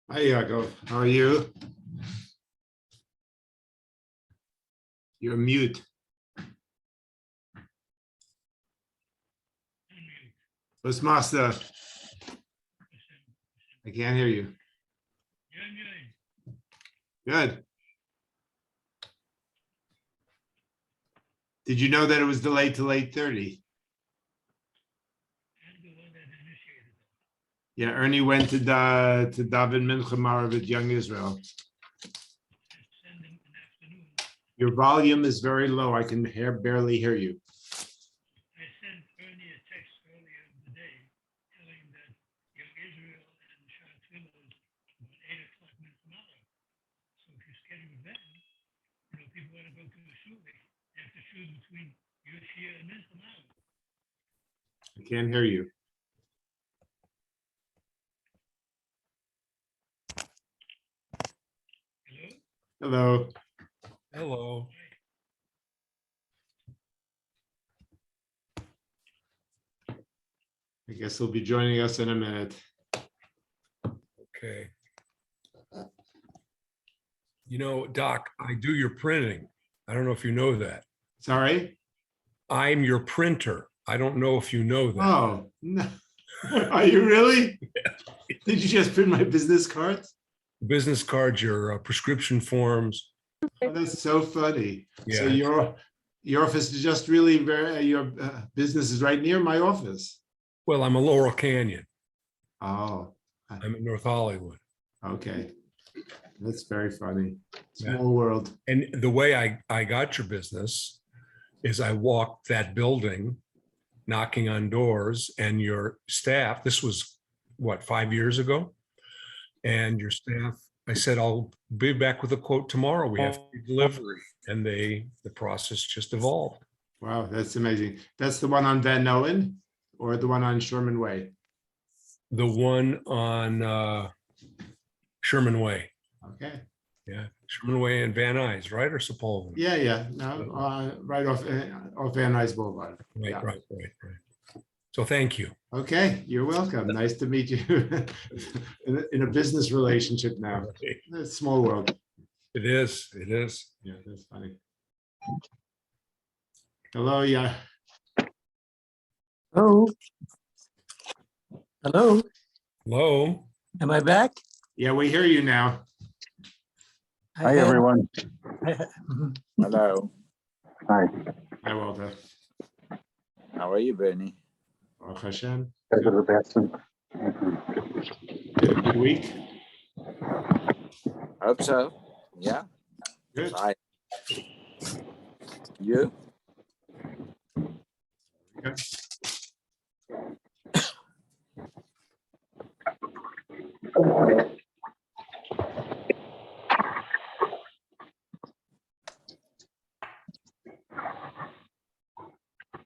Hi, Yaakov. How are you? You're mute. What's master? I can't hear you. Good. Did you know that it was delayed till 8:30? Yeah, Ernie went to Daven Mincha Marav at Young Israel. Your volume is very low. I can barely hear you. I sent Ernie a text earlier in the day telling him that Young Israel and Shah Tzurba is about 8 o'clock tomorrow. So if you schedule then, people want to go to the shul. They have to choose between your shia and this tomorrow. I can't hear you. Hello? Hello. Hello. I guess he'll be joining us in a minute. Okay. You know, Doc, I do your printing. I don't know if you know that. Sorry? I'm your printer. I don't know if you know that. Oh, no. Are you really? Did you just print my business cards? Business cards, your prescription forms. Oh, that's so funny. Yeah. So your office is just really your business is right near my office. Well, I'm in Laurel Canyon. Oh, I'm in North Hollywood. okay. That's very funny. Yeah. Small world. And the way I got your business is I walked that building, knocking on doors, and your staff, this was what, 5 years ago? And your staff, I said, I'll be back with a quote tomorrow. We have free delivery. And the process just evolved. Wow, that's amazing. That's the one on Van Noen or the one on Sherman Way? The one on Sherman Way. Okay. Yeah, Sherman Way and Van Nuys, right? Or Sepulveda? Yeah. No, right off Van Nuys Boulevard. Right, Yeah. right. So thank you. Okay, you're welcome. Nice to meet you in a business relationship now. It's a small world. It is. Yeah, that's funny. Hello, yeah. Hello. Hello. Hello. Am I back? Yeah, we hear you now. Hi, everyone. Mhm. Hello. Hi. Hi, Walter. How are you, Bernie? Baruch Hashem. Good. Good week. Hope so. Yeah. Good. Hi. You? Okay.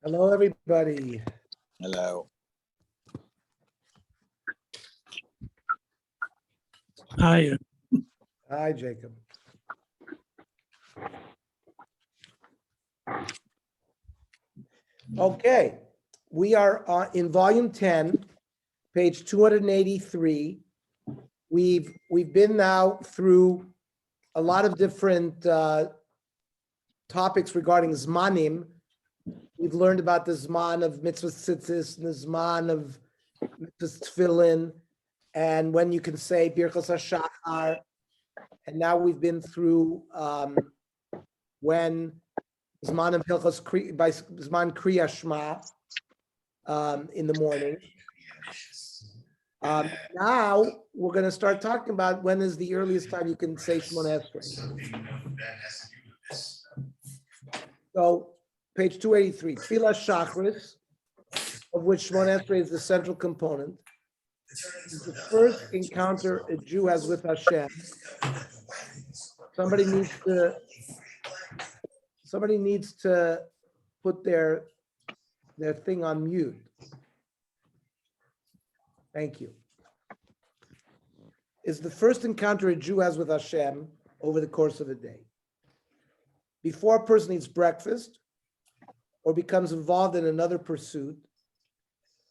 Hello, everybody. Hello. Hi. Hi, Jacob. Okay, we are in volume 10, page 283. We've been now through a lot of different topics regarding Zmanim. We've learned about the Zman of mitzvah tzitzis, and the Zman of mitzvah tefillin, and when you can say Birchas HaShachar. And now we've been through when Zman of Hilchos by Zman Kriya Shema in the morning. Now we're going to start talking about when is the earliest time you can say Shemona Esrei. So page 283, Tefillah Shachris, of which Shemona Esrei is the central component, is the first encounter a Jew has with Hashem. Somebody needs to put their thing on mute. Thank you. Is the first encounter a Jew has with Hashem over the course of a day. Before a person eats breakfast or becomes involved in another pursuit,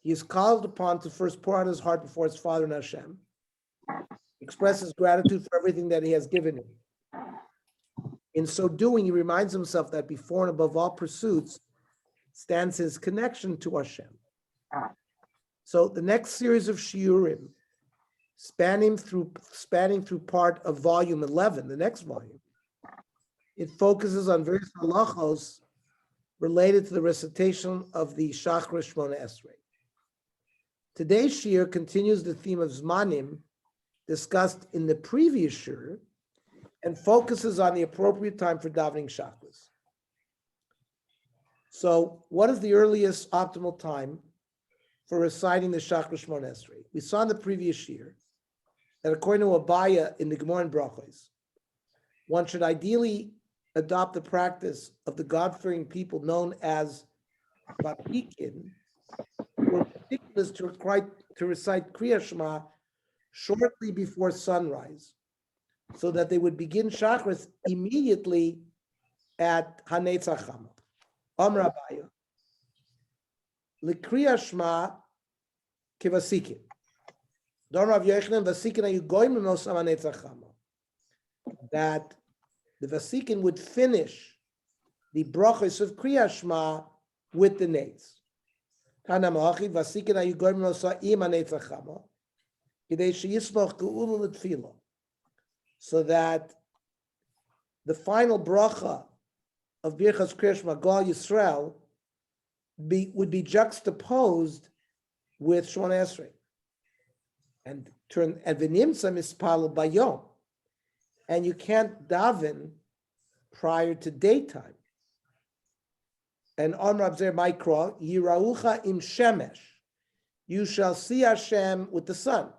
he is called upon to first pour out his heart before his Father and Hashem. expresses gratitude for everything that he has given him. In so doing, he reminds himself that before and above all pursuits stands his connection to Hashem. So the next series of shiurim, spanning through part of volume 11, the next volume, it focuses on various halachos related to the recitation of the Shachar Shmona Esrei. Today's shiur continues the theme of Zmanim discussed in the previous shiur and focuses on the appropriate time for davening Shachris. So, what is the earliest optimal time for reciting the Shachar Shmona Esrei? We saw in the previous shiur that according to Abaya in the Gemara and Brachos, one should ideally adopt the practice of the God-fearing people known as Vapikin, who were meticulous to recite Kriya Shema shortly before sunrise, so that they would begin Shachris immediately at Hanetzach Chama. Amar Abaya, L'Kriya Shema Kivasikin. Don Rav Yochanan Vasikin ayu goyim l'nosam Hanetzach Chama. That the Vasikin would finish the brachos of Kriya Shema with the nates. Tana Ma'achi Vasikin ayu goyim l'nosam im Hanetzach Chama. Kidei sheyismoch ge'ula l'tfila. So that the final bracha of Birchas Kriya Shema Gal Yisrael would be juxtaposed with Shmona Esrei, and v'nimtza mispalel bayom, and you can't daven prior to daytime. And on Rav Zer Mikra, Yiraucha im shemesh, you shall see Hashem with the sun.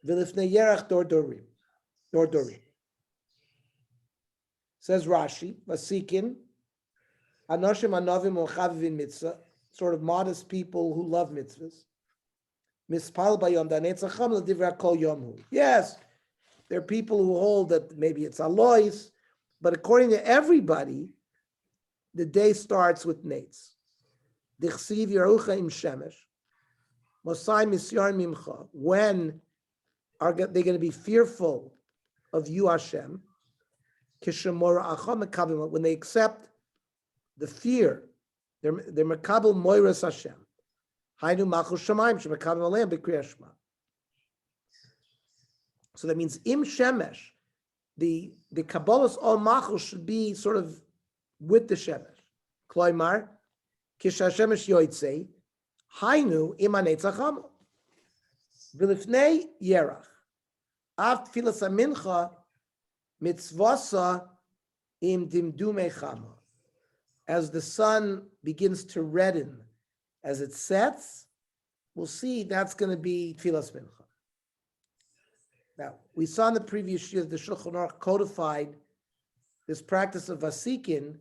V'lifnei yerach dor dorim. Says Rashi, Vasikin, Anoshim Anovim Ochavivin Mitzvah, sort of modest people who love mitzvahs. Mispal Bayom Danetzach Cham L'Divra Kol Yomhu. Yes, there are people who hold that maybe it's Alois, but according to everybody, the day starts with Nates. Dichsiv Yerucha Im Shemesh, Mosai Misyon Mimcha. When are they going to be fearful of you, Hashem? When they accept the fear, they're Mekabel Moiras Hashem. Hainu Malchus Shemaim Shemekabel Aleim B'Kriyas Shema. So that means Im Shemesh, the Kabbalah's all Malchus should be sort of with the Shemesh. Kloimar Kish Hashemesh Yoitzei Hainu Im Hanetzach Chama V'lifnei Yerach Av Tfilas HaMincha Mitzvasa im dimdume chama. As the sun begins to redden, as it sets, we'll see that's going to be Tfilas Mincha. Now, we saw in the previous year the Shulchan Aruch codified this practice of Vasikin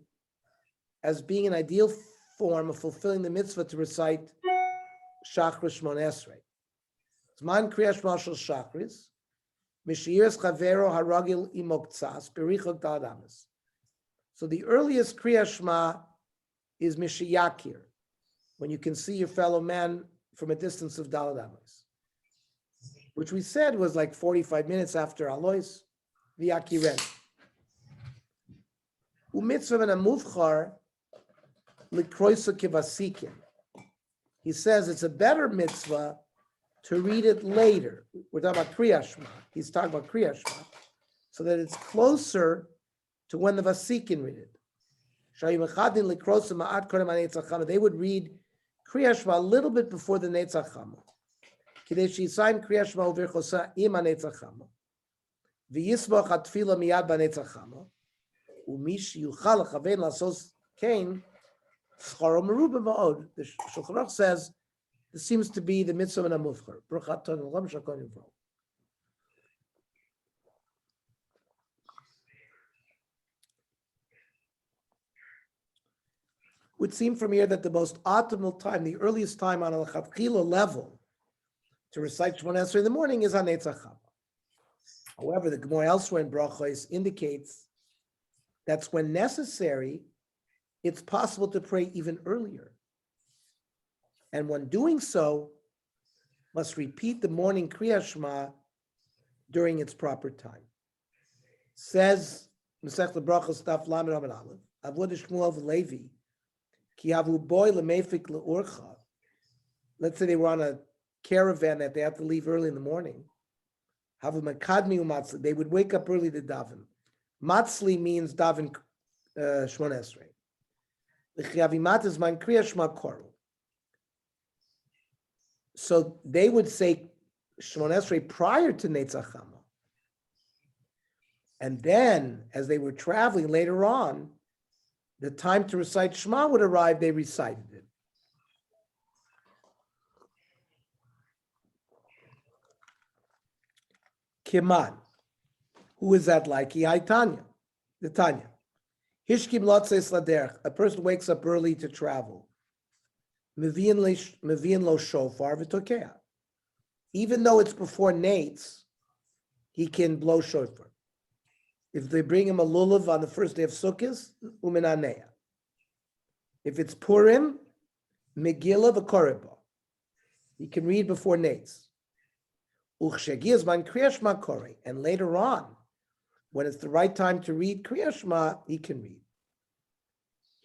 as being an ideal form of fulfilling the mitzvah to recite Shachar Shmona Esrei. Zman Kriya Shema Shel Shachris. So the earliest Kriya Shema is Mishiyakir, when you can see your fellow man from a distance of Daled Amos, which we said was like 45 minutes after Alois, V'yakiren. Umitzvah ben amuvchar likroisa kivasikin. He says it's a better mitzvah to read it later. We're talking about Kriya Shema. He's talking about Kriya Shema, so that it's closer to when the Vasikin read it. They would read Kriya Shema a little bit before the Netzach Chama. Kriya Shema u'virchosa im hanetzach chama. V'yismoch hatfila miyad b'netzach chama. U'mi sheyuchal lachavein lasos kein scharo meruba ma'od. The Shulchan Aruch says this seems to be the mitzvah and amuvchar. Bruchat ton l'lam shakon yivro. Would seem from here that the most optimal time, the earliest time on a lechatchila level to recite Shmona Esrei in the morning is on Netzach Chama. However, the Gemara elsewhere in Brachos indicates that's when necessary, it's possible to pray even earlier. And when doing so, must repeat the morning Kriya Shema during its proper time. Says Masech Lebrachos Daf Lamed Amud Aleph, Avodah Shmuel v'Levi, Ki Havu Boy Lemefik Le'Urcha. Let's say they were on a caravan that they have to leave early in the morning. Havu Makadmi Umatzli. They would wake up early to daven. Matzli means daven Shmon Esrei. L'chiavimat is man kriya shma koru. So they would say Shmon Esrei prior to Netzach Hama. And then, as they were traveling later on, the time to recite Shema would arrive, they recited it. Kiman. Who is that like? Tanya. The Tanya. Hishkim lotzeis laderech. A person wakes up early to travel. Mevian lo shofar v'tokea. Even though it's before Nates, he can blow shofar. If they bring him a lulav on the first day of Sukkot, uminanea. If it's Purim, Megillah v'koreba. He can read before Nates. Uchshegi man kriya shma kore. And later on, when it's the right time to read kriya shma, he can read.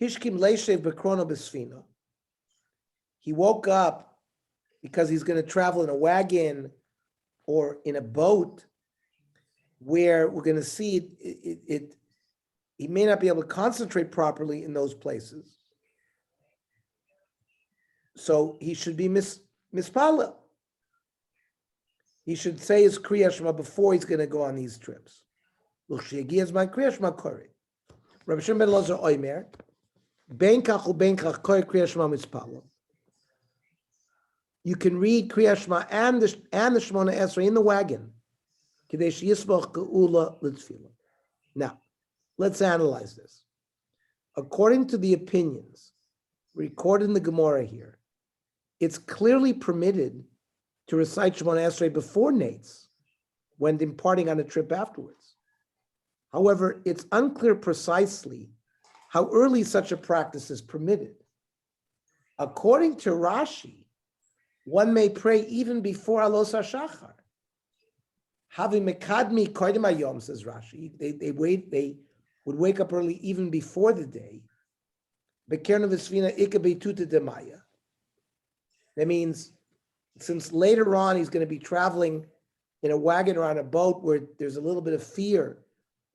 Hishkim leishev b'krono b'sfina. He woke up because he's going to travel in a wagon or in a boat where we're going to see it he may not be able to concentrate properly in those places. So he should be mispalel. He should say his Kriya Shema before he's going to go on these trips. Rabbi Shimon ben Elazar Oimer, ben kach u ben kach koi Kriya Shema mispalel. You can read Kriya Shema and the Shemona Esrei in the wagon. Now, let's analyze this. According to the opinions recorded in the Gemara here, it's clearly permitted to recite Shemona Esrei before Nates when departing on a trip afterwards. However, it's unclear precisely how early such a practice is permitted. According to Rashi, one may pray even before Alos HaShachar. Having Mekadmi Kodim Hayom, says Rashi, they would wake up early even before the day. Bekerna V'Svina Ika Beituta Demaya. That means, since later on he's going to be traveling in a wagon or on a boat where there's a little bit of fear,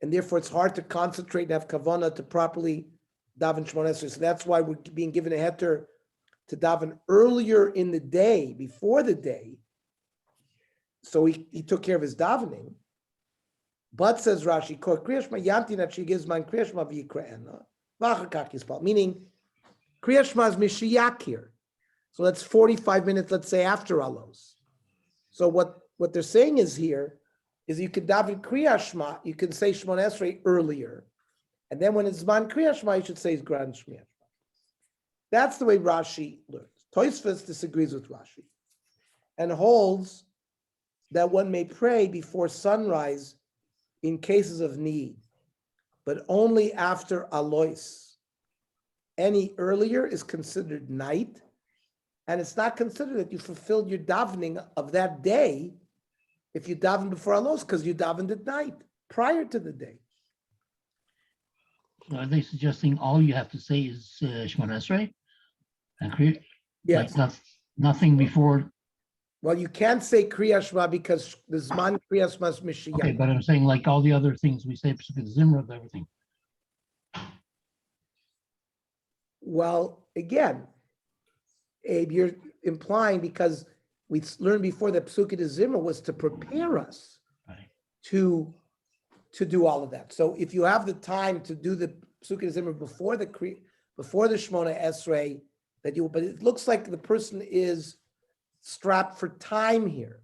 and therefore it's hard to concentrate and have kavanah to properly daven Shemona Esrei. So that's why we're being given a heter to daven earlier in the day, before the day. So he took care of his davening. But says Rashi, meaning Kriya Shema is Mishiyak here. So that's 45 minutes, let's say, after Alos. So what they're saying is here is you can daven Kriya Shema, you can say Shemona Esrei earlier. And then when it's Zman Kriya Shema, you should say it's Grand Shema. That's the way Rashi learns. Tosfos disagrees with Rashi and holds that one may pray before sunrise in cases of need, but only after Alois. Any earlier is considered night, and it's not considered that you fulfilled your davening of that day if you daven before Alois, because you davened at night, prior to the day. So are they suggesting all you have to say is Shemona Esrei? And Yes. like nothing before? Well, you can't say Kriya Shema because the Zman Kriya Shema is Mishiyah. Okay, but I'm saying like all the other things we say, Zimra, everything. Well, again, Abe, you're implying because we learned before that Psukei Zimra was to prepare us Right. to do all of that. So if you have the time to do the Psukei Zimra before the Shemona Esrei, but it looks like the person is strapped for time here.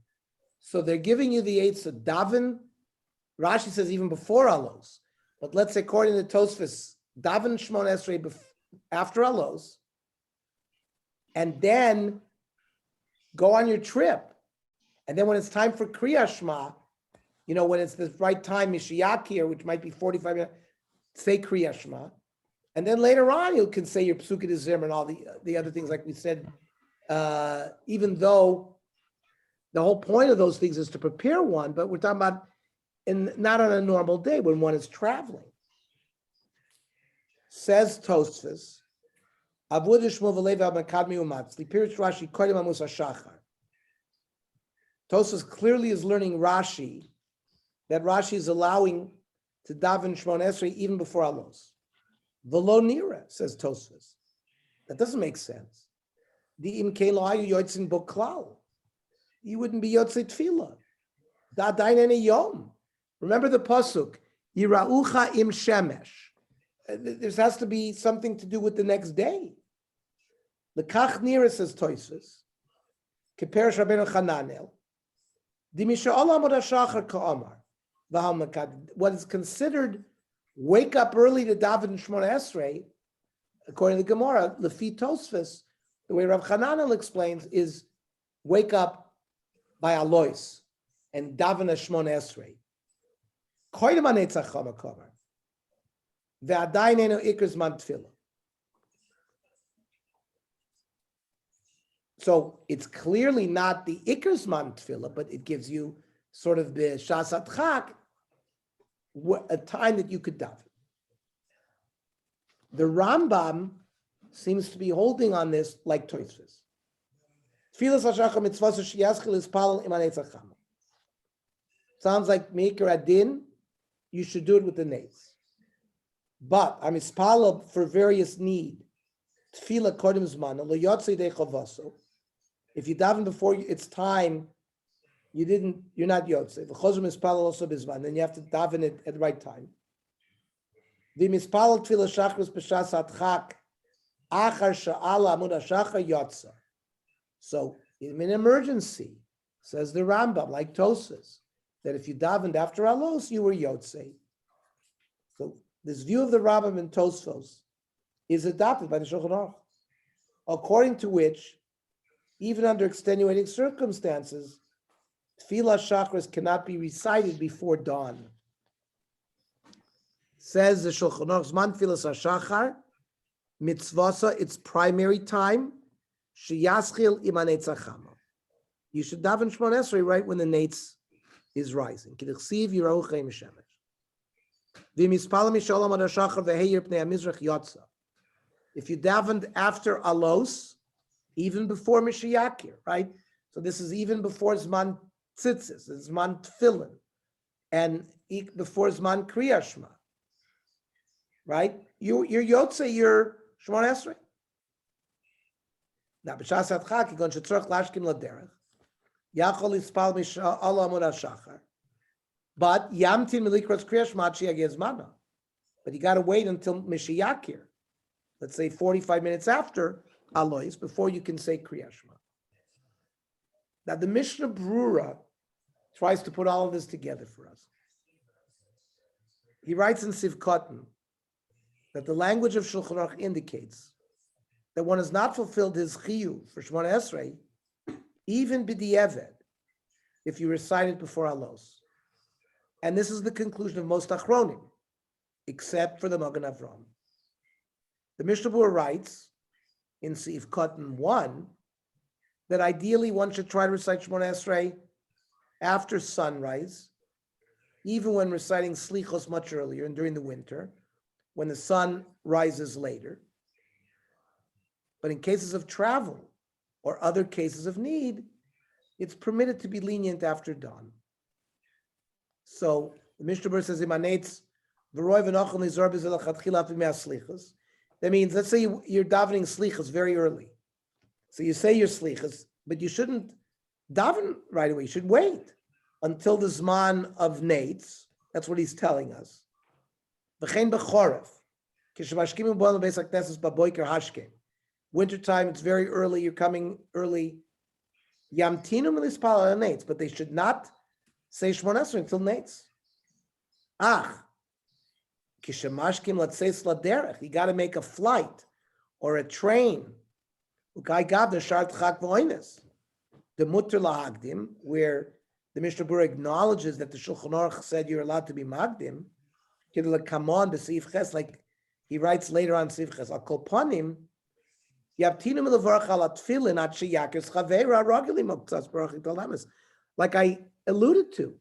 So they're giving you the eights of daven. Rashi says even before Alos. But let's say according to Tosfos, daven Shemona Esrei after Alos, and then go on your trip. And then when it's time for Kriya Shema, when it's the right time, Mishiyak here, which might be 45 minutes, say Kriya Shema. And then later on, you can say your Psukei Zimra and all the other things like we said, even though The whole point of those things is to prepare one, but we're talking about not on a normal day when one is traveling. Says Tosfos, Avodah Shmuel v'Levi al-Makadmi u'Matzli, Pirush Rashi Kodim Amos HaShachar. Tosfos clearly is learning Rashi, that Rashi is allowing to daven Shmon Esrei even before Alos. V'lo nira, says Tosfos. That doesn't make sense. The imkein lo hayu yotzin bo klal. You wouldn't be yotzei tefillah. Da dain ene yom. Remember the pasuk, Yiraucha im shemesh. There has to be something to do with the next day. The kach nira, says Tosfos, Keperish Rabbeinu Chananel, Dimisha olam od hashachar ka'amar, v'hal makad. What is considered wake up early to daven Shmona Esrei, according to the Gemara, Lefi Tosfos, the way Rav Chananel explains, is wake up by Alois and daven a Shmona Esrei. Koydem hanetzach hamakomer, ve'adayin eno ikr zman tefillah. So it's clearly not the ikr zman tefillah, but it gives you sort of the shas adchak, a time that you could daven. The Rambam seems to be holding on this like Tosfos. Tfilas hashachar mitzvah sheyaschil is palal iman etzacham. Sounds like Meikar Adin, you should do it with the nates. But I'm ispalal for various need. Tefillah kodim zman lo yotzei dei chavaso. If you daven before it's time, you're not yotzei. V'chozum ispalal also bizman. Then you have to daven it at the right time. V'mispalal tefillah shachris b'shas adchak achar sha'ala amud hashachar yotza. So in an emergency, says the Rambam, like Tosfos, that if you davened after Alos, you were yotzei. So this view of the Rambam and Tosfos is adopted by the Shulchan Aruch, according to which, even under extenuating circumstances, Tefillah Shachris cannot be recited before dawn. Says the Shulchan Aruch, Zman Tefillas HaShachar, mitzvasa, its primary time, sheyaschil iman etzachama. You should daven Shmon Esrei right when the nates is rising. K'dichsiv yiraucha im shemesh. V'mispala misholam ad hashachar v'heir pnei hamizrach yotza. If you davened after Alos, even before Mishiyakir, right? So this is even before Zman Tzitzis, Zman Tfilin, and before Zman Kriyashma, right? You're Yotze, you're Shmon Esrei. Now, b'shas adchak, you go to tzorach lashkim laderech. Yachol ispal mishal amud hashachar. But yamtin milikros kriyashma yagez mana. But you got to wait until Mishiyakir. Let's say 45 minutes after Alois, before you can say Kriyashma. Now the Mishnah Brura tries to put all of this together for us. He writes in Sivkotan that the language of Shulchan Aruch indicates that one has not fulfilled his chiyuv for Shmona Esrei, even b'di'eved, if you recite it before Alos. And this is the conclusion of most Achronim, except for the Magen Avraham. The Mishnah Brura writes in Seif Cotton 1 that ideally one should try to recite Shmona Esrei after sunrise, even when reciting Slichos much earlier and during the winter, when the sun rises later. But in cases of travel or other cases of need, it's permitted to be lenient after dawn. So the Mishnah Brura says, that means, let's say you're davening slichas very early. So you say your slichas, but you shouldn't daven right away. You should wait until the zman of nates. That's what he's telling us. Wintertime, it's very early. You're coming early. Yamtinu milispal nates, but they should not say Shmon Esrei until nates. Kishemashkim, let's say sladerech, you got to make a flight or a train. The mutter lahagdim, where the Mishnah Brura acknowledges that the Shulchan Aruch said you're allowed to be magdim. Come on, the Seif Ches, like he writes later on Seif Ches, Akol panim, yabtinu milavarach ala tefillin at sheyakis chaveira ragilim oktzas baruch italamis. like I alluded to.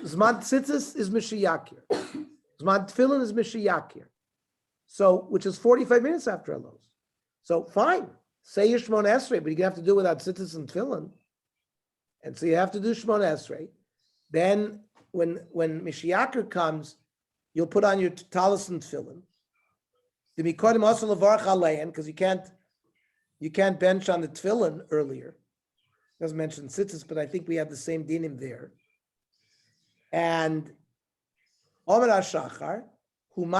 Zman Tzitzis is Mishiyakir. Zman Tefillin is Mishiyakir. So, which is 45 minutes after Alos. So fine, say your Shmon Esrei, but you have to do it without Tzitzis and Tefillin. And so you have to do Shmon Esrei. Then when Mishiyakir comes, you'll put on your talis and Tefillin. The Mikodim also Levarach Alein, because you can't bench on the Tefillin earlier. It doesn't mention Tzitzis, but I think we have the same dinim there. And Omer HaShachar, when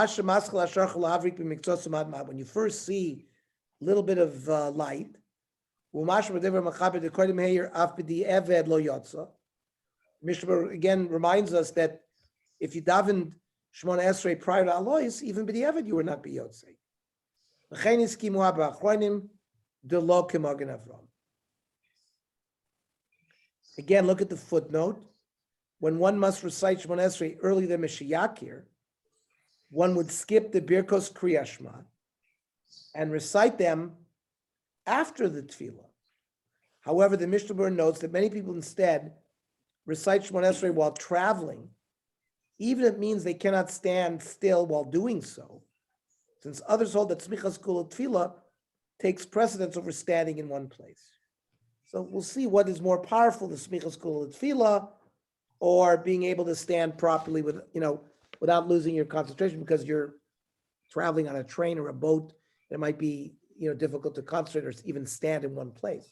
you first see a little bit of light, Mishnah again reminds us that if you davened Shmona Esrei prior to Alois, even b'di'evet you were not b'yotzei. Again, look at the footnote. When one must recite Shmona Esrei earlier than Mishiyakir, one would skip the Birkos Kriya Shema and recite them after the Tefillah. However, the Mishnah Berurah notes that many people instead recite Shmona Esrei while traveling, even if it means they cannot stand still while doing so, since others hold that Smichas Kula Tefillah takes precedence over standing in one place. So we'll see what is more powerful, the Smichas Kula Tefillah or being able to stand properly with, without losing your concentration, because you're traveling on a train or a boat. It might be, difficult to concentrate or even stand in one place.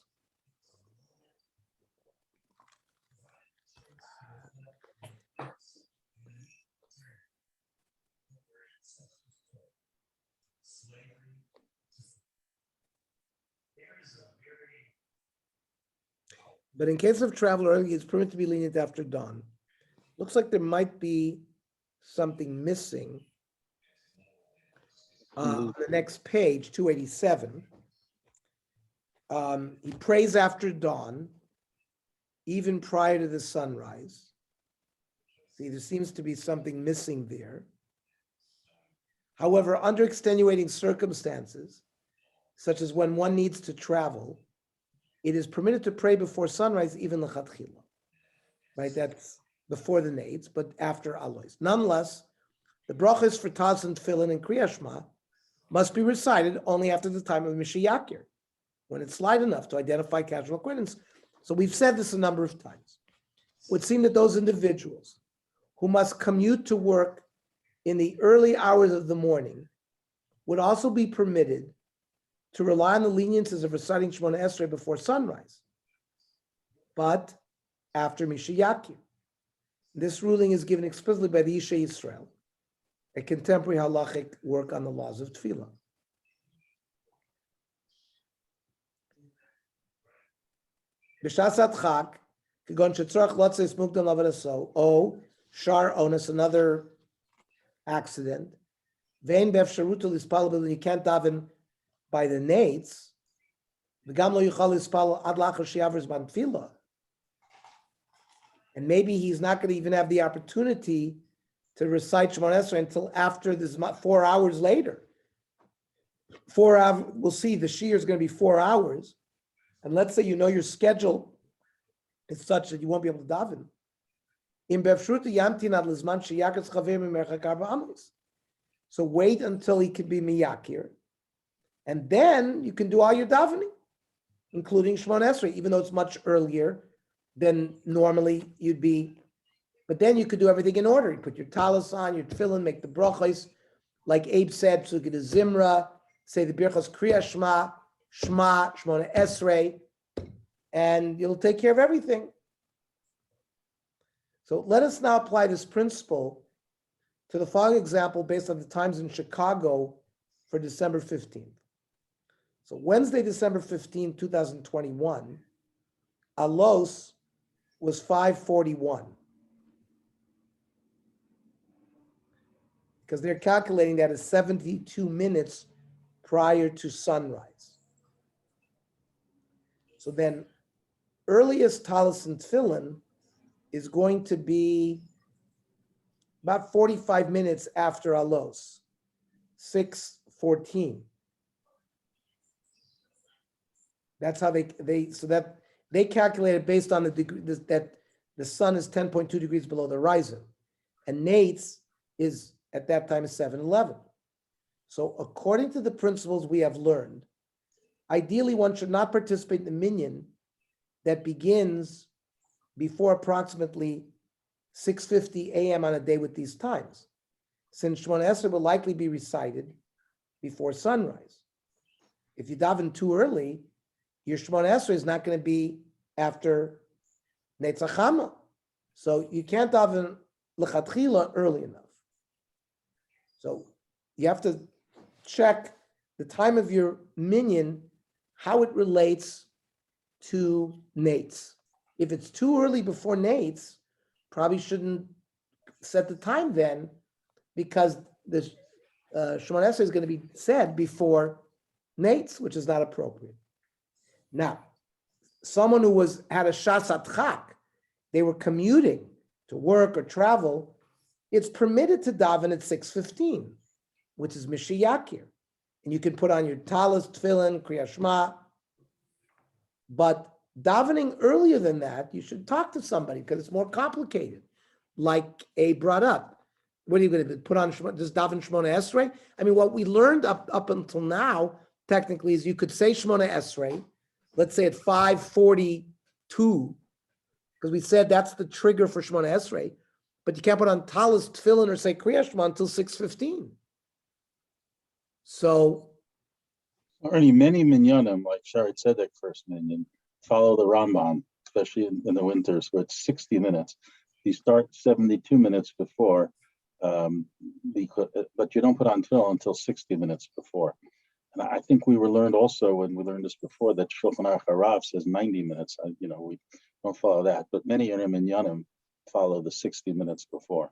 But in case of travel early, it's permitted to be lenient after dawn. Looks like there might be something missing on the next page, 287. He prays after dawn, even prior to the sunrise. See, there seems to be something missing there. However, under extenuating circumstances, such as when one needs to travel, it is permitted to pray before sunrise, even lechatchila. Right, that's before the nades, but after alois. Nonetheless, the brachas for Taz and Tefillin and Kriya Shema must be recited only after the time of Mishiyakir, when it's light enough to identify casual acquaintance. So we've said this a number of times. It would seem that those individuals who must commute to work in the early hours of the morning would also be permitted to rely on the leniencies of reciting Shemona Esrei before sunrise, but after Mishiyakir. This ruling is given explicitly by the Isha Yisrael, a contemporary halachic work on the laws of Tefillah. B'shasat chak, k'gon shetzorach lotzei smukdam lavadaso, o shar onus, another accident, vein b'efsharutu lispal, and you can't daven by the nates, v'gam lo yuchal lispal ad lachar she'aver zman tefillah. And maybe he's not going to even have the opportunity to recite Shemona Esrei until after this 4 hours later. 4 hours, we'll see, the shiur is going to be 4 hours. And let's say your schedule is such that you won't be able to daven. So wait until he can be miyakir. And then you can do all your davening, including Shemona Esrei, even though it's much earlier than normally you'd be. But then you could do everything in order. You put your talis on, your tefillin, make the brachos, like Abe said, psukei de zimra, say the birchos kriya shema, Shemona Esrei, and you'll take care of everything. So let us now apply this principle to the following example based on the times in Chicago for December 15th. So Wednesday, December 15, 2021, Alos was 5:41. Because they're calculating that as 72 minutes prior to sunrise. So then earliest talis and tefillin is going to be about 45 minutes after Alos, 6:14. That's how they so that they calculated based on the degree that the sun is 10.2 degrees below the horizon, and Nate's is at that time is 7:11. So according to the principles we have learned, ideally one should not participate in the minyan that begins before approximately 6:50 a.m. on a day with these times, since Shemona Esrei will likely be recited before sunrise. If you daven too early, your Shemona Esrei is not going to be after Netzach Hama. So you can't daven lechatchila early enough. So you have to check the time of your minyan, how it relates to Nate's. If it's too early before Nate's, probably shouldn't set the time then, because the Shemona Esrei is going to be said before Nate's, which is not appropriate. Now, someone who had a shas atchak, they were commuting to work or travel, it's permitted to daven at 6:15, which is Mishiyakir. And you can put on your talis, tefillin, Kriyat Shema. But davening earlier than that, you should talk to somebody because it's more complicated. Like Abe brought up. What are you going to put on, just daven Shemona Esrei? I mean, what we learned up until now, technically, is you could say Shemona Esrei, let's say at 5:42, because we said that's the trigger for Shemona Esrei, but you can't put on talis, tefillin, or say Kriyat Shema until 6:15. So, Already many minyanim, like Shari Tzedek first minyan, follow the Ramban, especially in the winters, where it's 60 minutes. You start 72 minutes before, but you don't put on tefillin until 60 minutes before. And I think we were learned also when we learned this before that Shulchan Aruch Harav says 90 minutes. We don't follow that, but many minyanim follow the 60 minutes before.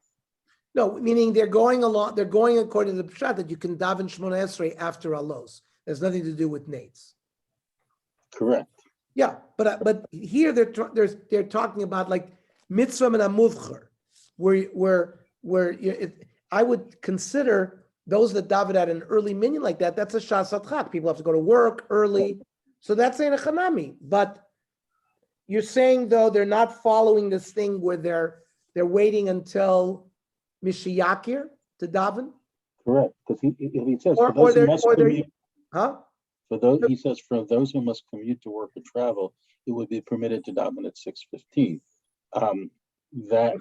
no, meaning they're going according to the Pshat that you can daven Shemona Esrei after Alos. There's nothing to do with Nate's. Correct. Yeah, but here they're talking about like mitzvah and amuvcher, where I would consider those that daven at an early minyan like that. That's a shas atchak. People have to go to work early, so that's a chanami. But you're saying though they're not following this thing where they're waiting until Mishiyakir to daven, Correct. Because he says or for those who they're must or they're commute, huh? for those he says for those who must commute to work or travel, it would be permitted to daven at 6:15. But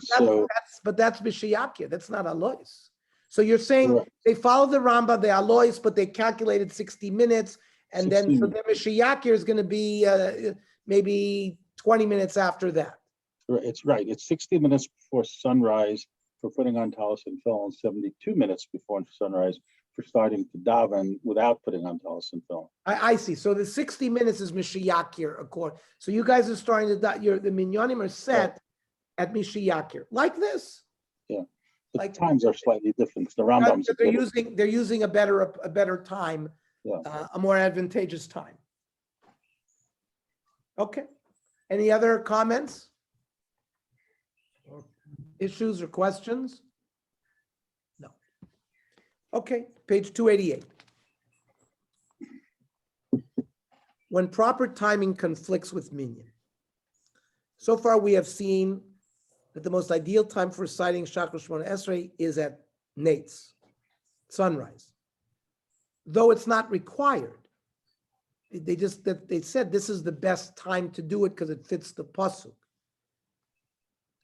that's Mishiyakir. That's not Alois. So you're saying Correct. they follow the Rambam, the Alois, but they calculated 60 minutes, and 60 then so minutes. the Mishiyakir is going to be maybe 20 minutes after that. It's right. It's 60 minutes before sunrise for putting on talis and tefillin, 72 minutes before sunrise for starting to daven without putting on talis and tefillin. I see. So the 60 minutes is Mishiyakir, according. So you guys are starting to the minyanim are set at Mishiyakir like this. Yeah, the Like- times are slightly different. The Rambam's They're using a better time, Yeah. a more advantageous time. Okay. Any other comments? Or issues or questions? No. Okay, page 288. When proper timing conflicts with minyan. So far, we have seen that the most ideal time for reciting Shachar Shemona Esrei is at Nate's, sunrise. Though it's not required. They said this is the best time to do it because it fits the pasuk.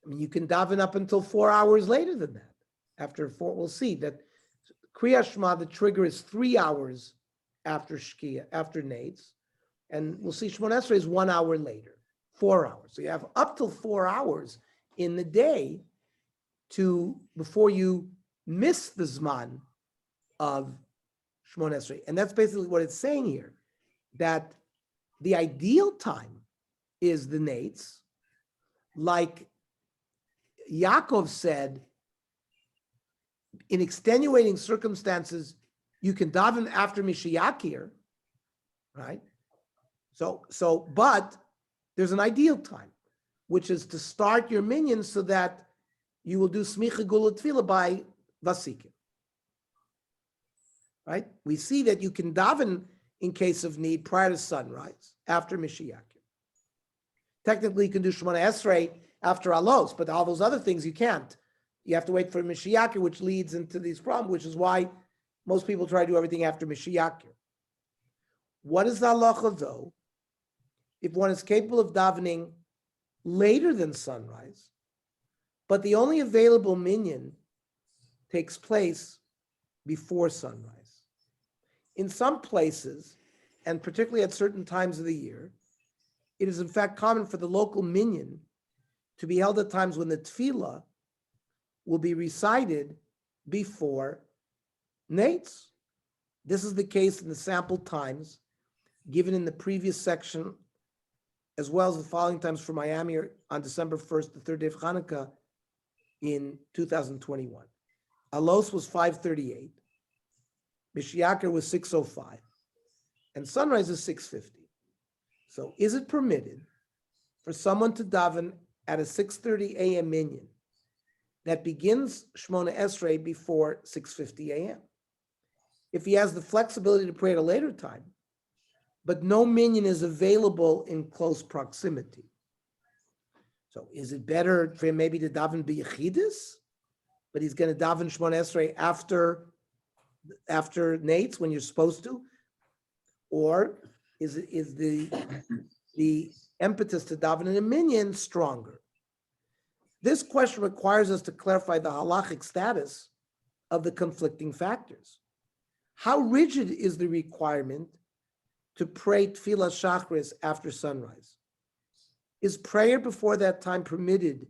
I mean, you can daven up until 4 hours later than that. After 4, we'll see that Kriyat Shema, the trigger is 3 hours after Shkia, after Nate's, and we'll see Shemona Esrei is 1 hour later, 4 hours. So you have up till 4 hours in the day before you miss the Zman of Shemona Esrei. And that's basically what it's saying here, that the ideal time is the Nates. Like Yaakov said, in extenuating circumstances, you can daven after Mishiyakir, right? But there's an ideal time, which is to start your minyan so that you will do Smicha Gula Tefillah by Vasikim. Right? We see that you can daven in case of need prior to sunrise, after Mishiyakir. Technically, you can do Shemona Esrei after Alos, but all those other things you can't. You have to wait for Mashiach, which leads into these problems, which is why most people try to do everything after Mashiach. What is the halacha though? If one is capable of davening later than sunrise, but the only available minyan takes place before sunrise. In some places, and particularly at certain times of the year, it is in fact common for the local minyan to be held at times when the tefillah will be recited before Nates. This is the case in the sample times given in the previous section, as well as the following times for Miami on December 1st, the third day of Hanukkah in 2021. Alos was 5:38, Mishiakar was 6:05, and sunrise is 6:50. So is it permitted for someone to daven at a 6:30 a.m. minyan that begins Shmona Esrei before 6:50 a.m.? If he has the flexibility to pray at a later time, but no minyan is available in close proximity. So is it better for him maybe to daven b'yechidus, but he's going to daven Shmona Esrei after Nates when you're supposed to? Or is the impetus to daven in a minyan stronger? This question requires us to clarify the halachic status of the conflicting factors. How rigid is the requirement to pray tefillah shachris after sunrise? Is prayer before that time permitted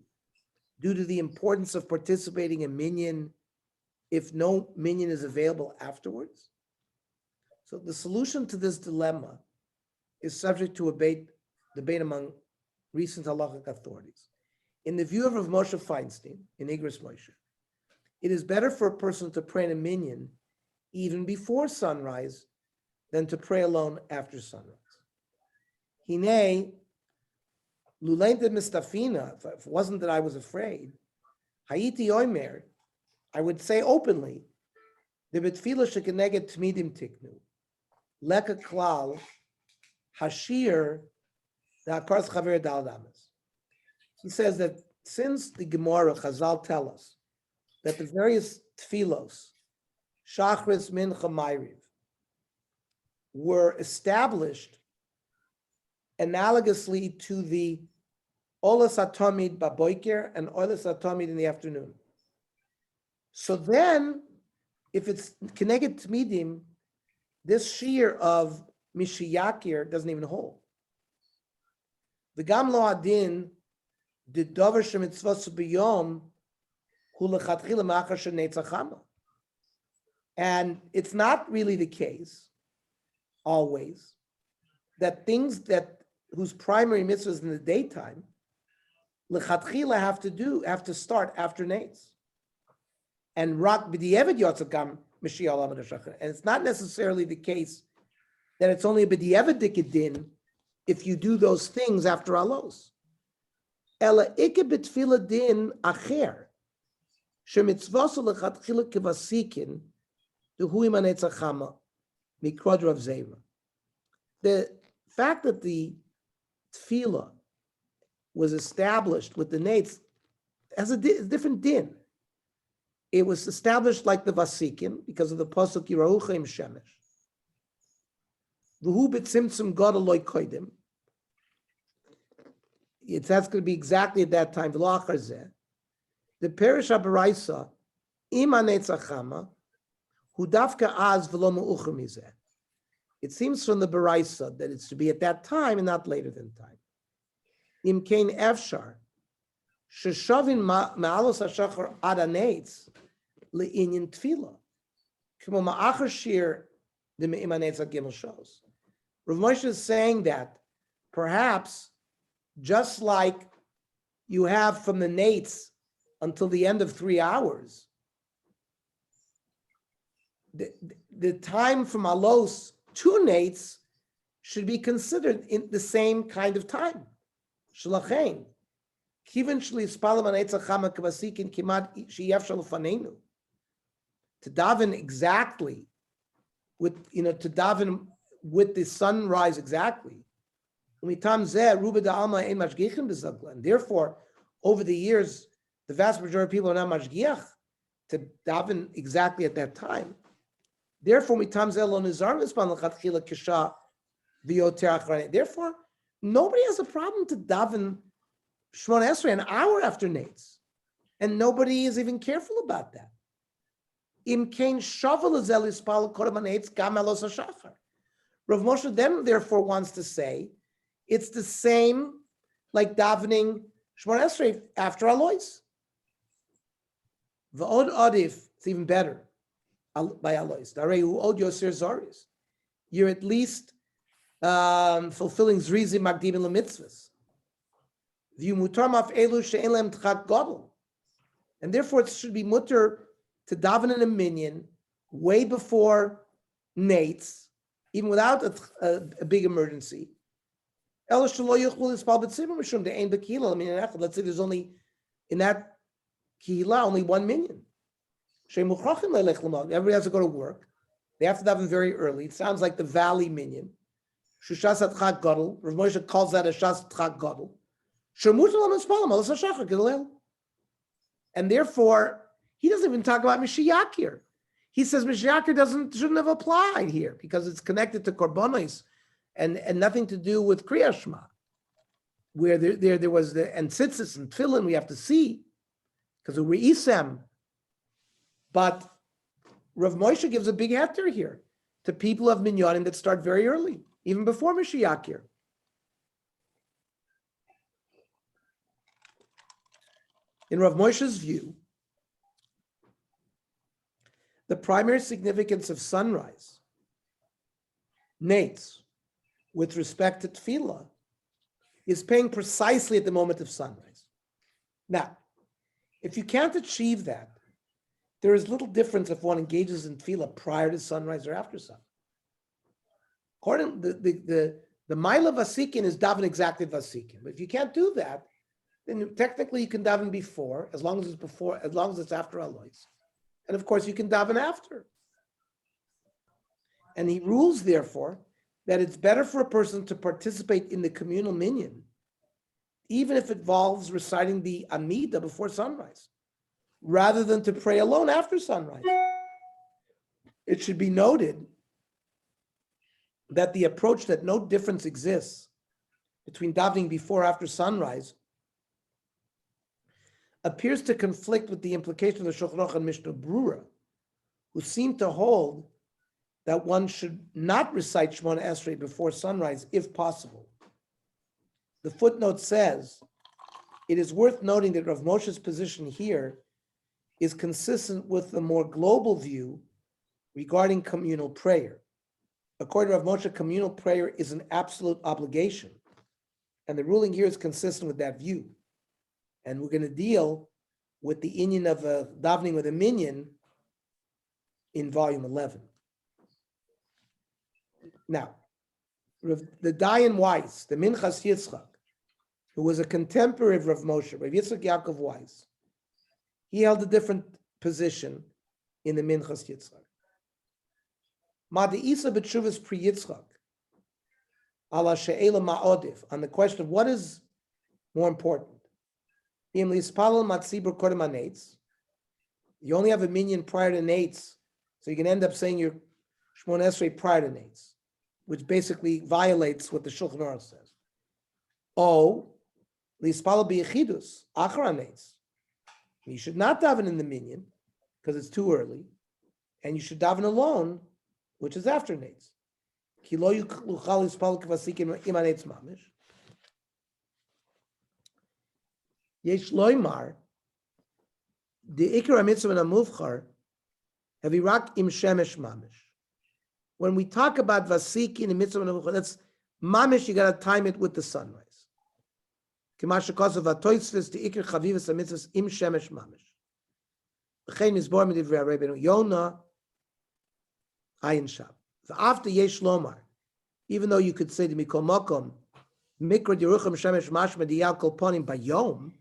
due to the importance of participating in minyan if no minyan is available afterwards? So the solution to this dilemma is subject to a debate among recent halachic authorities. In the view of Rav Moshe Feinstein in Igros Moshe, it is better for a person to pray in a minyan even before sunrise than to pray alone after sunrise. Hine, lulain de mistafina, if it wasn't that I was afraid, hayiti oimer, I would say openly, the betfila shekeneged tmidim tiknu, leka klal, hashir, the akars chaver dal damas. He says that since the Gemara Chazal tell us that the various tfilos, Shachris, Mincha, Ma'ariv, were established analogously to the Olas HaTamid Baboiker and Olas HaTamid in the afternoon. So then, if it's Keneged Tmidim, this shear of Mishiyakir doesn't even hold. The Gam Lo Adin, the Dover Shemitzvah B'Yom, Hu Lechatchila Ma'achar Shenetzachama. And it's not really the case, always, that things whose primary mitzvahs in the daytime, lechatchila have to start after Nates. And rak b'di'evet yotzakam Mashiach Olam HaShachar. And it's not necessarily the case that it's only a b'di'evet din if you do those things after Alos. Ela ike b'tfila din acher, shemitzvosu lechatchila kevasikin, the fact that the tefillah was established with the nates has a different din. It was established like the vasikin because of the pasuk Yirahucha im shemesh. V'hu b'tzimtzum gadol lo kodim. That's going to be exactly at that time. V'lo achar zeh. The perish habaraisa im hanetzachama. It seems from the Baraisa that it's to be at that time and not later than time. Im kein efshar sheshavin ma'alos hashachar adanetz le'inyan tefila k'mo ma'achar shir the me'imanetz ha'gimel shows. Rav Moshe is saying that perhaps just like you have from the nates until the end of 3 hours, the time from Alos to Nates should be considered in the same kind of time. Shlachein. Kiven shli spalam anetzachama kavasikin kimat sheyef shalofanenu. To daven exactly with, to daven with the sunrise exactly And therefore, over the years, the vast majority of people are not mashgiach to daven exactly at that time. Therefore, therefore, nobody has a problem to daven Shmona Esrei an hour after Nates. And nobody is even careful about that. Rav Moshe then therefore wants to say it's the same like davening Shmona Esrei after Alois. V'od adif, it's even better by Alois. Dareu od yosir zaris. You're at least fulfilling zrizi magdim lemitzvahs. V'yu mutar maf elu she'en lem tchat gadol. And therefore, it should be mutter to daven in a minyan way before Nates, even without a big emergency. Let's say there's only, in that kihila, only 1 minyan. Everybody has to go to work. They have to daven very early. It sounds like the valley minyan. Shushas atchat gadol. Rav Moshe calls that a shas atchat gadol. And therefore, he doesn't even talk about Mashiach here. He says Mashiach shouldn't have applied here because it's connected to Korbanos and nothing to do with Kriya Shema, where there was the and Tzitzis and Tefillin we have to see because of Re'isem. But Rav Moshe gives a big heter here to people of minyanim that start very early, even before Mashiach here. In Rav Moshe's view, the primary significance of sunrise, Nates, with respect to tefillah, is paying precisely at the moment of sunrise. Now, if you can't achieve that, there is little difference if one engages in tefillah prior to sunrise or after sunrise. According to the Maila Vasikin is daven exactly Vasikin. But if you can't do that, then technically you can daven before, as long as it's after Alois. And of course you can daven after. And he rules, therefore, that it's better for a person to participate in the communal minyan, even if it involves reciting the Amida before sunrise, rather than to pray alone after sunrise. It should be noted that the approach that no difference exists between davening before or after sunrise appears to conflict with the implication of the Shulchan Aruch and Mishnah Brura, who seem to hold that one should not recite Shemona Esrei before sunrise if possible. The footnote says, it is worth noting that Rav Moshe's position here is consistent with the more global view regarding communal prayer. According to Rav Moshe, communal prayer is an absolute obligation, and the ruling here is consistent with that view. And we're going to deal with the inyan of davening with a minyan in volume 11. Now, the Dayan Weiss, the Minchas Yitzchak, who was a contemporary of Rav Moshe, Rav Yitzchak Yaakov Weiss, he held a different position in the Minchas Yitzchak. Ma'deisa b'tshuvas pri Yitzchak, ala she'ela ma'odif, on the question of what is more important. You only have a minyan prior to Nates, so you can end up saying your Shemona Esrei prior to Nates, which basically violates what the Shulchan Aruch says. Lispal b'yechidus achar Nates. You should not daven in the minyan because it's too early, and you should daven alone, which is after Nates. Ki lo yuchal lispal k'vasikin ima Nates mamish. Yesh loymar, the ikar mitzvah and amuvchar, have irak im shemesh mamish. When we talk about vasikin and mitzvah and amuvchar, that's mamish. You got to time it with the sunrise. K'masha kosav atoytzvis the ikar chavivas and mitzvahs im shemesh mamish. L'chein mizbor medivrei Rabbeinu Yonah ayin shab. After yesh lomar, even though you could say to mikol makom mikra yerucham shemesh mashma diyal kol ponim bayom.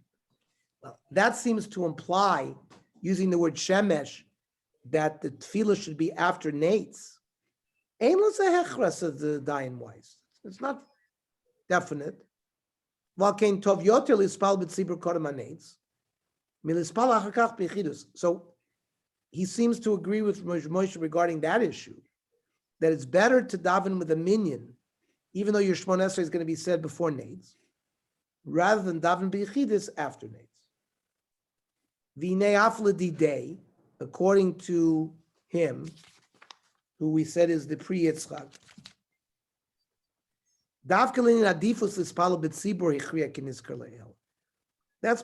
Well, that seems to imply, using the word shemesh, that the tefillah should be after Nates. Ein l'zeh hechra, says the Dayan Weiss. It's not definite. Valkein tov yoter lispal b'tzibur kodem hanetz. Milispal achar kach b'yechidus. So he seems to agree with Moshe regarding that issue, that it's better to daven with a minyan, even though your Shmona Esrei is going to be said before Neitz, rather than daven b'yechidus after Neitz. V'nei afla didei, according to him, who we said is the pre-Yitzchak. That's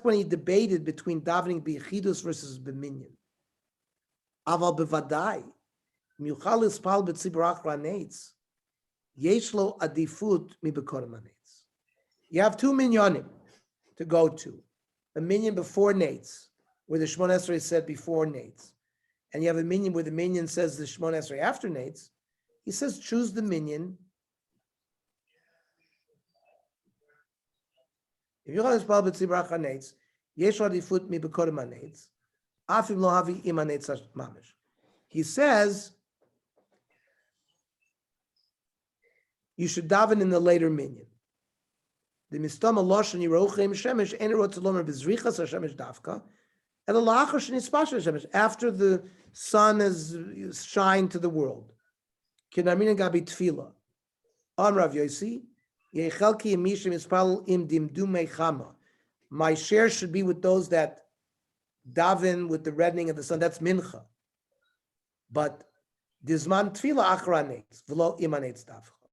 when he debated between davening b'yechidus versus b'minyan. Aval bevadai, miuchal ispal b'tzibur achra neitz, yesh lo adifut mi b'kodem haneitz. You have two minyanim to go to. A minyan before neitz, where the Shmona Esrei said before neitz, and you have a minyan where the minyan says the Shmona Esrei after neitz. He says choose the minyan. If you have ispal b'tzibur achra neitz, yesh lo adifut mi b'kodem haneitz. Afim lo havi im haneitz mamish. He says you should daven in the later minyan. The mistam alosh and yirochim shemesh enirot zalomer bezrichas hashemesh davka, and the la'achar shenispasha hashemesh, after the sun has shined to the world. Kinamina gabi tefila. On Rav Yosi, yechelki yemishim ispal im dimdumei chama. My share should be with those that daven with the reddening of the sun. That's mincha. But dizman tefila achra neitz v'lo im haneitz davka.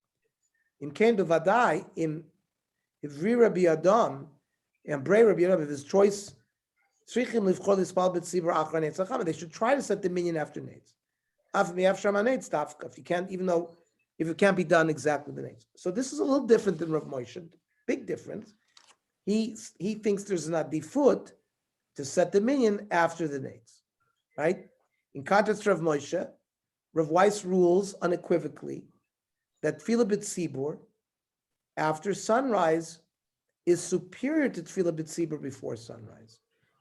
Im ken bevadai im ivri Rabbi Adam and brei Rabbi Adam, if his choice tzrichim livchol ispal b'tzibur achra neitz achama, they should try to set the minyan after neitz. Af mi'af sham haneitz davka, if you can't, even though if it can't be done exactly the neitz. So this is a little different than Rav Moshe. Big difference. He thinks there's an adifut to set the minyan after the neitz, right? In contrast to Rav Moshe, Rav Weiss rules unequivocally that tefillah b'tzibur after sunrise is superior to tefillah b'tzibur before sunrise,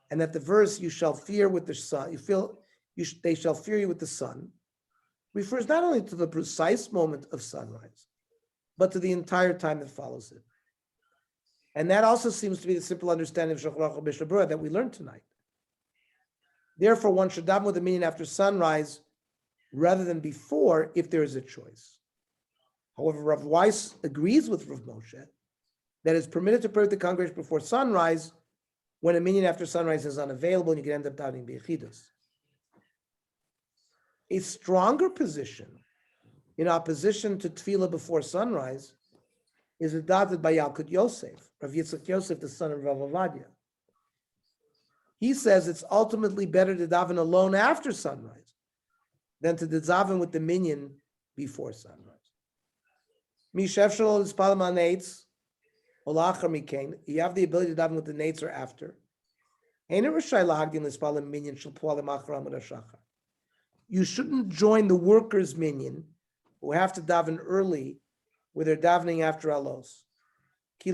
and that the verse "you shall fear with the sun," they shall fear you with the sun, refers not only to the precise moment of sunrise, but to the entire time that follows it. And that also seems to be the simple understanding of Shulchan Aruch Mishnah Berurah that we learned tonight. Therefore, one should daven with the minyan after sunrise rather than before if there is a choice. However, Rav Weiss agrees with Rav Moshe that it's permitted to pray with the congregation before sunrise when a minyan after sunrise is unavailable and you can end up davening b'yechidus. A stronger position in opposition to tefillah before sunrise is adopted by Yalkut Yosef, Rav Yitzchak Yosef, the son of Rav Avadia. He says it's ultimately better to daven alone after sunrise than to daven with the minyan before sunrise. You have the ability to daven with the neitz or after. You shouldn't join the workers' minyan who have to daven early where they're davening after alos. The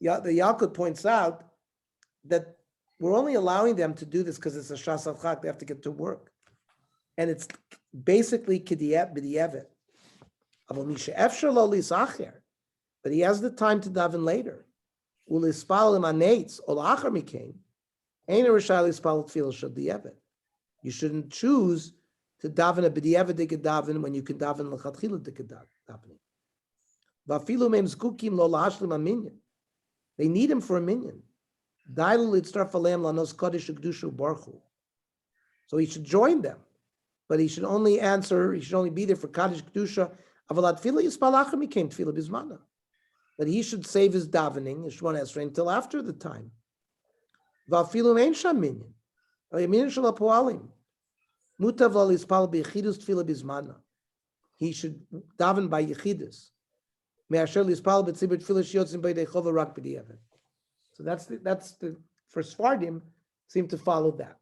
Yalkut points out that we're only allowing them to do this because it's a shas al chak. They have to get to work, and it's basically k'di'evet. But he has the time to daven later. You shouldn't choose to daven a b'di'evet daven when you can daven l'chatchila davening. They need him for a minyan. So he should join them, but he should only answer. He should only be there for Kaddish Kedusha. But he should save his davening, his Shmona Esrei, until after the time. He should daven by yechidus. So that's the for Sfardim seem to follow that.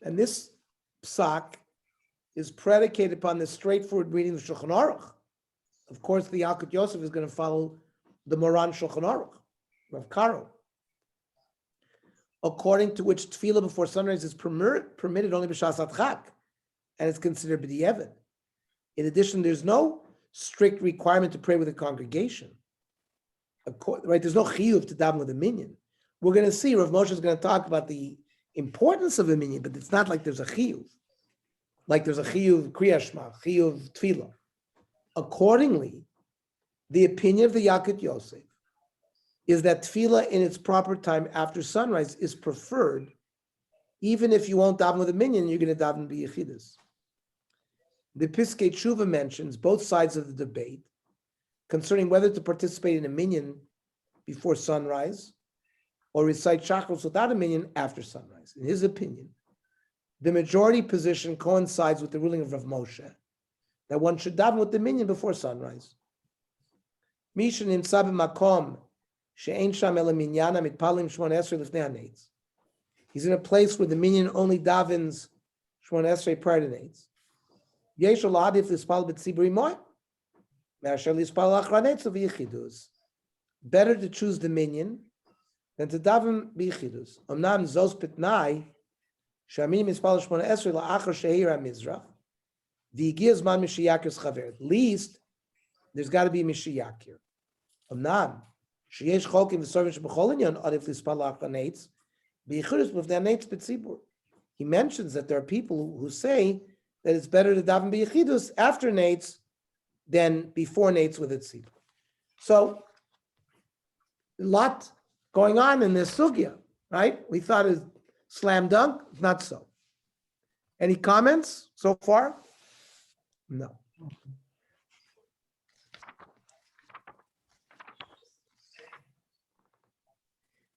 And this psak is predicated upon the straightforward reading of Shulchan Aruch. Of course, the Yalkut Yosef is going to follow the Moran Shulchan Aruch, Rav Karo. according to which tefillah before sunrise is permitted only b'shas adchak, and it's considered b'di'evet. In addition, there's no strict requirement to pray with a congregation. Right? There's no chiyuv to daven with a minyan. We're going to see, Rav Moshe is going to talk about the importance of a minyan, but it's not like there's a chiyuv. Like there's a chiyuv kriyas shema, chiyuv tefillah. Accordingly, the opinion of the Yalkut Yosef is that tefillah in its proper time after sunrise is preferred, even if you won't daven with a minyan, you're going to daven b'yechidus. The Piskei Tshuva mentions both sides of the debate concerning whether to participate in a minyan before sunrise or recite shachros without a minyan after sunrise. In his opinion, the majority position coincides with the ruling of Rav Moshe that one should daven with the minyan before sunrise. Misha nimtza b'makom she'ein sham ela minyana mitpalim shmon esrei lifnei hanetz. He's in a place where the minyan only davens shmon esrei prior to netz. Yesh oladif lispal b'tziburi moy me'asher lispal achra netz v'yichidus. Better to choose the minyan than to daven b'yichidus. Omnam zos pitnai she'aminim mispal shmon esrei la'achar she'ir ha'mizrach v'yigiz man mishiyakir's chaver. At least there's got to be mishiyakir. Omnam sheyesh cholkim v'sorvin sheb'chol inyan adif lispal achra netz v'yichidus b'vnei netz b'tzibur. He mentions that there are people who say that it's better to daven b'yechidus after Nates than before Nates with its tzibur. So, a lot going on in this sugya, right? We thought it was slam dunk, not so. Any comments so far? No.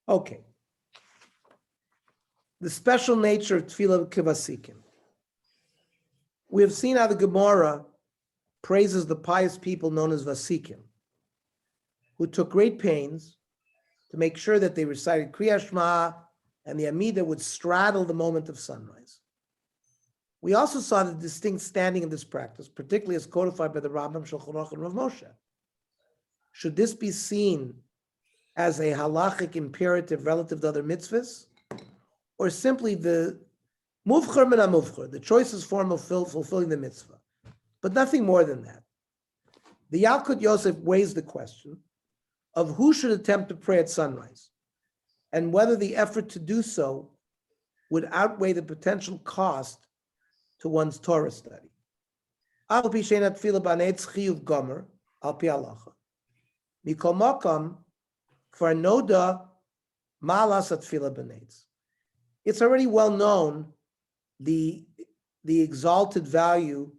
Okay. The special nature of tefillah kivasikim. We have seen how the Gemara praises the pious people known as Vasikim, who took great pains to make sure that they recited Kriyas Shema and the Amidah would straddle the moment of sunrise. We also saw the distinct standing of this practice, particularly as codified by the Rabanan, Shulchan Aruch, and Rav Moshe. Should this be seen as a halachic imperative relative to other mitzvahs, or simply the muvchar min ha-muvchar, the choicest form of fulfilling the mitzvah, but nothing more than that? The Yalkut Yosef weighs the question of who should attempt to pray at sunrise, and whether the effort to do so would outweigh the potential cost to one's Torah study. Al pi she'ein tefillah b'netz chiyuv gomer al pi halacha. Mikol makam kvar noda malas tefillah b'netz. It's already well known the exalted value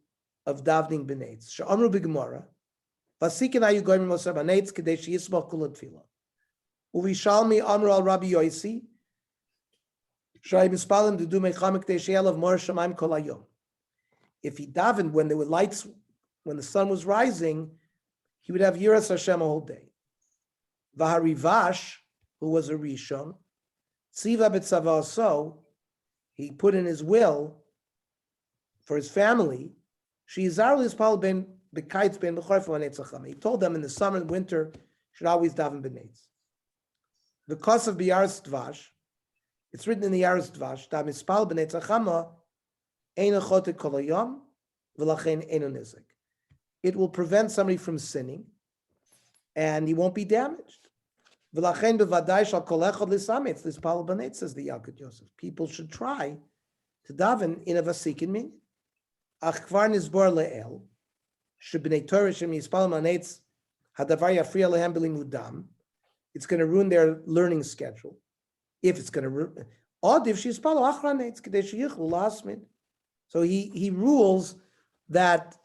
of davening b'netz. She'amru b'gemara, vasikin ayu goyim mosar b'netz kedei sheyismach kula tefillah. Uvishalmi amru al Rabbi Yosi, sh'ay mispalim dudu mecham kedei she'elav mor shamayim kol hayom. If he davened when there were lights, when the sun was rising, he would have yiras Hashem a whole day. V'harivash, who was a Rishon, tziva b'tzava so, he put in his will for his family, he told them in the summer and winter should always daven b'netz. The cause of Biyaris Dvash, it's written in the Yaris Dvash, da mispal b'netz achama eina chotek kol hayom v'lachen eino nizik. It will prevent somebody from sinning, and he won't be damaged. V'lachen b'vaday shal kol echad lisametz lispal b'netz, says the Yalkut Yosef. People should try to daven in a vasikin minyan. Ach kvar nizbor le'el shebnei Torah shem yispal b'netz hadavar yafriya lehem b'limudam. It's going to ruin their learning schedule. If it's going to ruin, so he rules that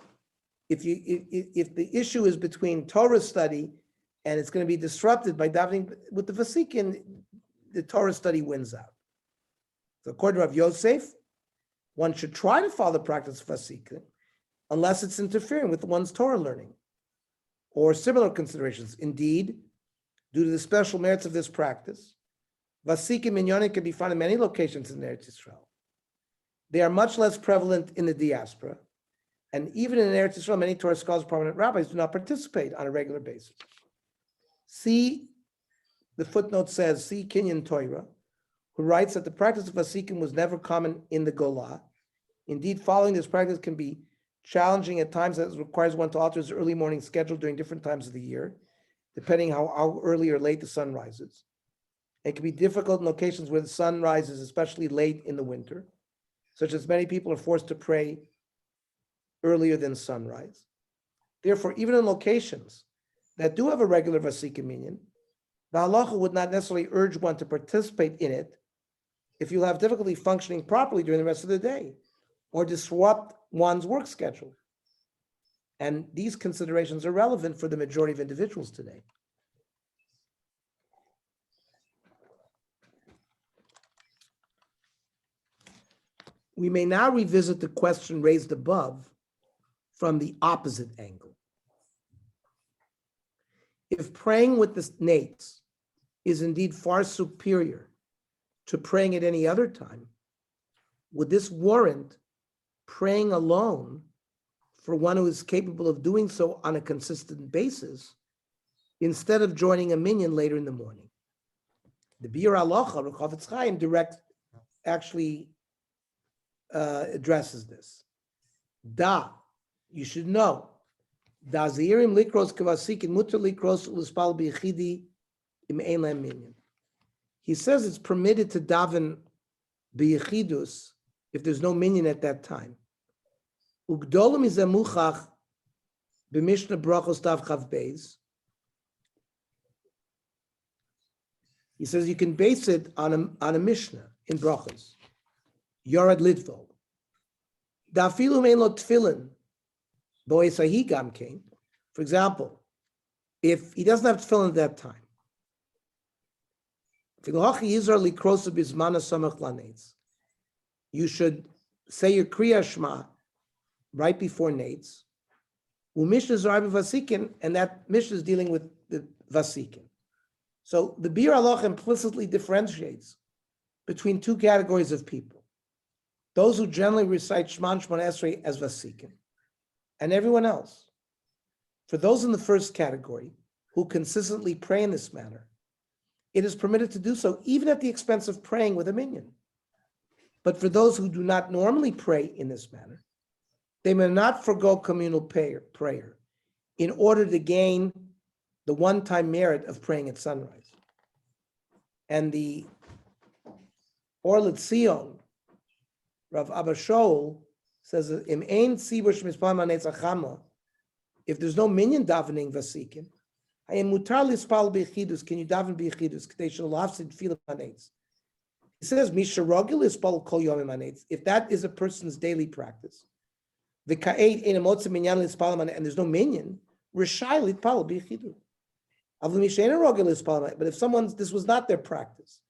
if the issue is between Torah study and it's going to be disrupted by davening with the Vasikin, the Torah study wins out. So according to Rav Yosef, one should try to follow the practice of Vasikin unless it's interfering with one's Torah learning or similar considerations. Indeed, due to the special merits of this practice, Vasikim minyanim can be found in many locations in Eretz Yisrael. They are much less prevalent in the diaspora, and even in Eretz Yisrael, many Torah scholars, prominent rabbis do not participate on a regular basis. See, the footnote says, see Kinyan Torah, who writes that the practice of Vasikin was never common in the Gola. Indeed, following this practice can be challenging at times, as it requires one to alter his early morning schedule during different times of the year, depending how early or late the sun rises. It can be difficult in locations where the sun rises, especially late in the winter, such as many people are forced to pray earlier than sunrise. Therefore, even in locations that do have a regular Vasikin minyan, the halacha would not necessarily urge one to participate in it if you have difficulty functioning properly during the rest of the day or disrupt one's work schedule. And these considerations are relevant for the majority of individuals today. We may now revisit the question raised above from the opposite angle. If praying with the nates is indeed far superior to praying at any other time, would this warrant praying alone for one who is capable of doing so on a consistent basis instead of joining a minyan later in the morning? The Bir Halacha, Chafetz Chaim, actually addresses this. You should know, da zeirim likros kavasikin muter likros u'lispal b'yechidi im ein lahem minyan. He says it's permitted to daven b'yechidus if there's no minyan at that time. Ugdolim izamuchach b'mishnah brachos tav chav beis. He says you can base it on a mishnah in brachos. Yorad Lidvo. Dafilu mein lo tefillin. For example, if he doesn't have tefillin at that time, you should say your Kriya Shema right before Nates. And that Mishnah is dealing with the Vasikin. So the Bir Halacha implicitly differentiates between two categories of people. Those who generally recite Shema and Shemona Esrei as Vasikin, and everyone else. For those in the first category who consistently pray in this manner, it is permitted to do so even at the expense of praying with a minyan. But for those who do not normally pray in this manner, they may not forego communal prayer in order to gain the one-time merit of praying at sunrise. And the Or L'Tzion, Rav Abba Shaul, says, if there's no minyan davening Vasikin, can you daven b'yechidus? He says, if that is a person's daily practice, and there's no minyan, but if this was not their practice,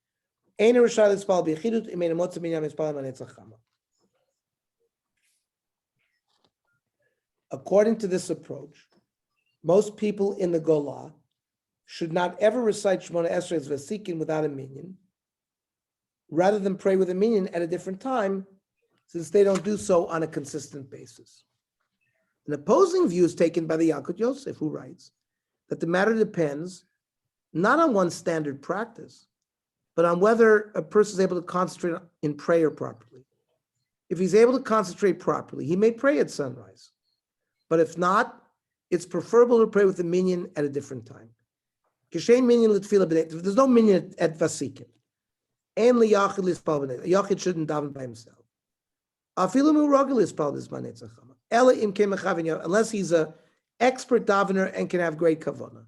according to this approach, most people in the Gola should not ever recite Shemona Esrei as Vasikin without a minyan, rather than pray with a minyan at a different time, since they don't do so on a consistent basis. An opposing view is taken by the Yalkut Yosef, who writes that the matter depends not on one's standard practice, but on whether a person is able to concentrate in prayer properly. If he's able to concentrate properly, he may pray at sunrise. But if not, it's preferable to pray with the minyan at a different time. If there's no minyan at Vasikin, Yachid shouldn't daven by himself. Unless he's an expert davener and can have great kavanah.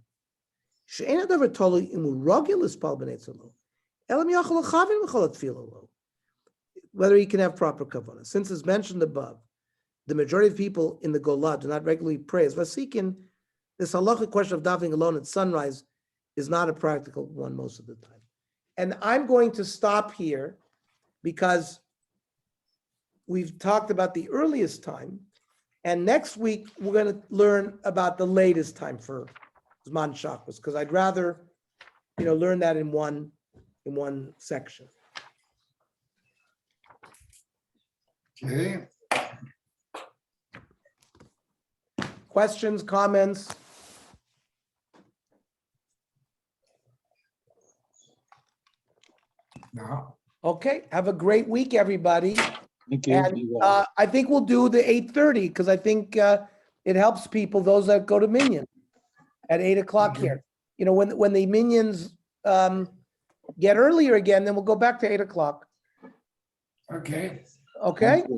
Whether he can have proper kavanah. Since it's mentioned above, the majority of people in the Gola do not regularly pray as Vasikin, this halachic question of davening alone at sunrise is not a practical one most of the time. And I'm going to stop here because we've talked about the earliest time, and next week we're going to learn about the latest time for Zman Shachris, because I'd rather, learn that in one section. Okay. Questions, comments? Now, Okay, have a great week, everybody. Thank you. And Be well. I think we'll do the 8:30 because I think it helps people, those that go to Minion at 8 o'clock here. You know, when the Minions get earlier again, then we'll go back to 8 o'clock. Okay. Okay? Thank you.